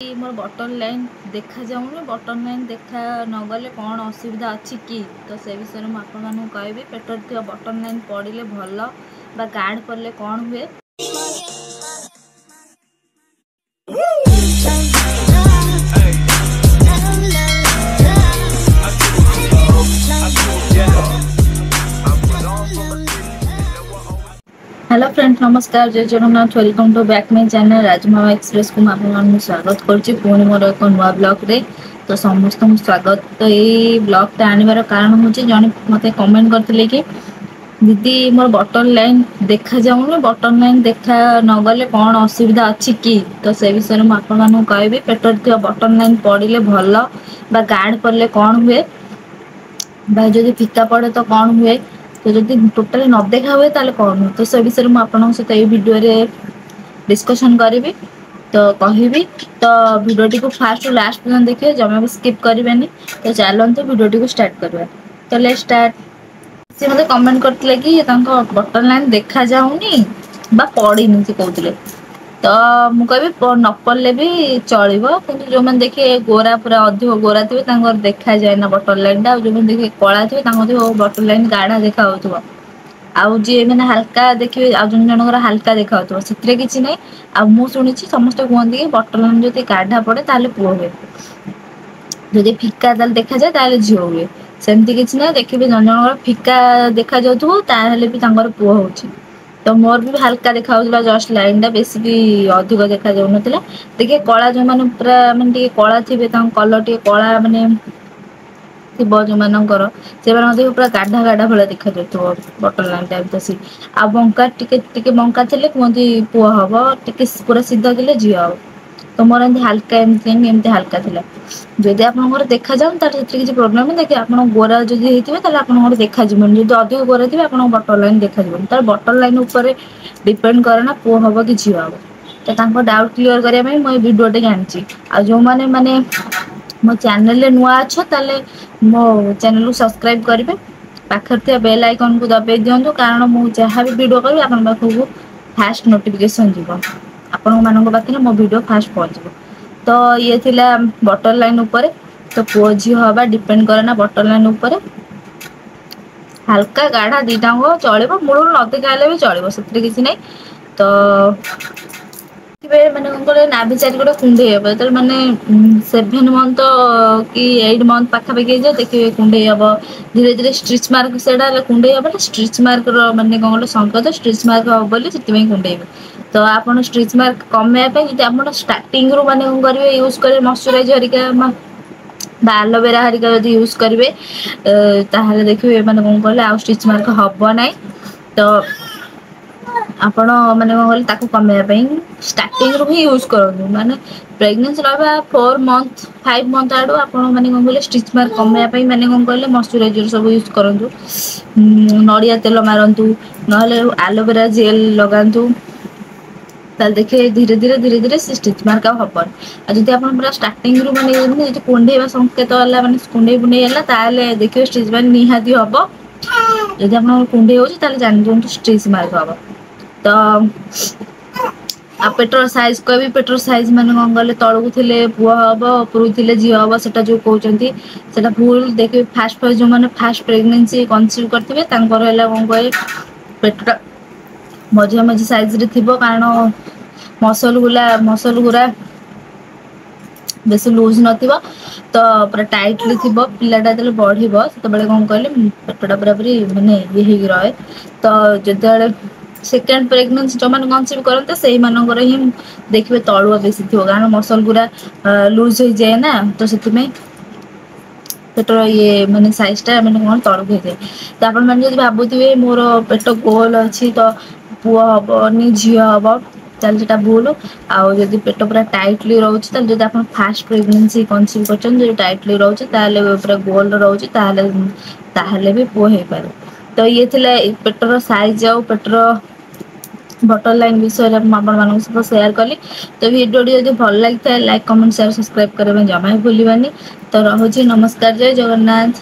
मोर button line देखा जाऊनी button line देखा नगले कौन असुविधा अच्छी कि तो से विषय में आपको कहबी पेटर थी बटन लाइन पड़े भल बा गार्ड पड़े कौन हुए। हेलो फ्रेंड्स नमस्कार जय Jagannath welcome to back my channel Rajmava express को मैं स्वागत करुच्ची पुणी मोर एक नुआ ब्लॉग रे तो समस्त स्वागत। तो ये ब्लॉग आनबार कारण हूँ जन मत कमेंट करते कि दीदी मोर बटन लाइन देखा जाऊनी बटन लाइन देखा नगले कौन असुविधा अच्छी कि तो से विषय में आपको कहबी पेटर थी बटन लाइन पड़े भल बा गार्ड पड़े कौन हुए बा जदि फीका पड़े तो कौन हुए तो जब टोटाली न देखा हुए ताले कौन हुए तो से विषय में आपन सहित ये वीडियो रे डिस्कशन करी तो कहबी। तो वीडियो को फास्ट टू लास्ट पर्यंत देखिए जमा भी स्किप करेंगे। तो चलते वीडियो को स्टार्ट करवा। तो लेट्स स्टार्ट। सी मत कमेंट करते कि बटन लाइन देखा जाऊनी बा पड़नी से कहते तो मुझे न पड़े भी चलो कि जो मैंने देखिए गोरा पूरा अधिक गोरा थे देखा जाए ना बटन लाइन टा जो मैंने देखिए कला थे बटन लाइन गाढ़ा देखा हो आउ जी मैंने हल्का देखिए आ जन जनकर हल्का देखा से किसी ना आ शुणी समस्त कहते कि बटन लाइन जो गाढ़ा पड़े ताले पुओ हुए जदि फिका देखा जाए ताले झील हुए सेमती किसी ना देखिए जन जनकर फिका देखा जाऊे भी पुओ हो तो मोर भी हल्का देखा जस्ट लाइन टा बेसी भी अधिक देखा जाऊ ना देखिए कला जो मैंने पूरा मानते कला थे कलर टे कला मानने जो मानकर से पूरा गाढ़ा गाढ़ा भाया देखा जाऊ बटन लाइन टाइम तो सी आ बंका टिके बंका थे कहते पुओ हम टे पूरा सीधा थे झी हम तो मोर एमती हल्का एमती हल्का था जदि आप देखा जाऊँ किसी प्रोब्लेम नहीं देखिए आप गोरा जब होते आप देखा जो अधिक गोरा थे आप बटन लाइन देखा तर बटन लाइन उपर डिपेंड करे ना पुओ हम कि झी हम तो डाउट क्लीयर करने मुझे वीडियोटे आनी आ जो मैंने माने मो चैनल रे नुआ अच्छो ताले मो चैनल को सब्सक्राइब करेंगे पाखर थे बेल आइकन को दबाई दिंतु कारण मुझे जहाँ भी वीडियो करी आप पाखक फास्ट नोटिफिकेशन जीव आपण पाखे मो वीडियो फास्ट पहुँच। तो ये थिला बटन लाइन ऊपर तो पुओ झी हवा डिपेंड करे ना बटन लाइन ऊपर हल्का गाढ़ा दीटा चलो मूल न देखा भी चलो से किसी ना तो मैंने कौन नाभि चारिपटे कुंडे हे मैंने 7 मंथ कि 8 मंथ पाखापाखि देखिए कुंडे हम धीरे धीरे स्ट्रिच मार्क से कुंडे हम स्ट्रिच मार्क मैंने कौन संकेत स्ट्रिच मार्क हम बोली से कुंडे तो आप स्ट्रिच मार्क कमेवाई जब आप स्टार्टिंग रू मैंने कौन करेंगे यूज करेंगे मॉइस्चराइजर हरिका एलोवेरा हरिका जब यूज करेंगे देखिए मैंने कौन कले आ स्टिच मार्क हम ना तो आपण मैंने कौन कल कमेवाई स्टार्टिंग रू ही यूज करूँ माने प्रेगनेंसी रहा 4 मंथ 5 मंथ आड़ू आप मैंने कौन कले स्टिच मार्क कमेवाई मैंने कौन कले मॉइस्चराइजर सब यूज करूँ नड़िया तेल मारतु ना एलोवेरा जेल लगातु देखिए धीरे धीरे से स्टिच मार्क हबन जब आप पूरा स्टार्टिंग रू मैंने कुंडे संकेत है मैंने कुंडे बुंडे है देखिए स्टिच मार्क निहाती हम जब आप कुंडे हो जान दिखाँ स्टिच मार्क हम तो आ पेटर साइज को भी पेटर साइज मैंने कौन कले तलू थे पुओ हम उपरू थे झी हम से जो कहते से भूल देखिए फास्ट जो मैंने फास्ट प्रेगनेंसी कनसीव करते कौन कहे पेटा मझा मझी साइज रे थी कारण मसल गुरा बेसी लूज नथिबो तो पूरा टाइटली थी पिलाटा जो बढ़ो से कौन कहले पेटटा पूरा पूरी मानने ये रहे तो जो सेकेंड प्रेगनेंसी जो मैंने कनसीव करते से ही देखिए तलुआ बेसी थी कारण मसल गुरा लूज हो जाए ना तो से पेटर ये मैंने साइजटा मैंने कौन तलुक हो जाए तो आप भावुए मोर पेट गोल अच्छी तो पुओ हबनी झी हम चल से भूल आउ जब पेट पूरा टाइटली रोचे जब आप फास्ट प्रेगनेंसी कनसीव कर टाइटली रोचे पूरा गोल रोचे भी पुओ हो पारे। तो ये थिला पेटर साइज आउ पेटर बटन लाइन विषय में सहित शेयर कली। तो वीडियो जब भल लगी था लाइक कमेंट शेयर सब्सक्राइब करने जमा ही भूलवानी। तो रोचे नमस्कार जय जगन्नाथ।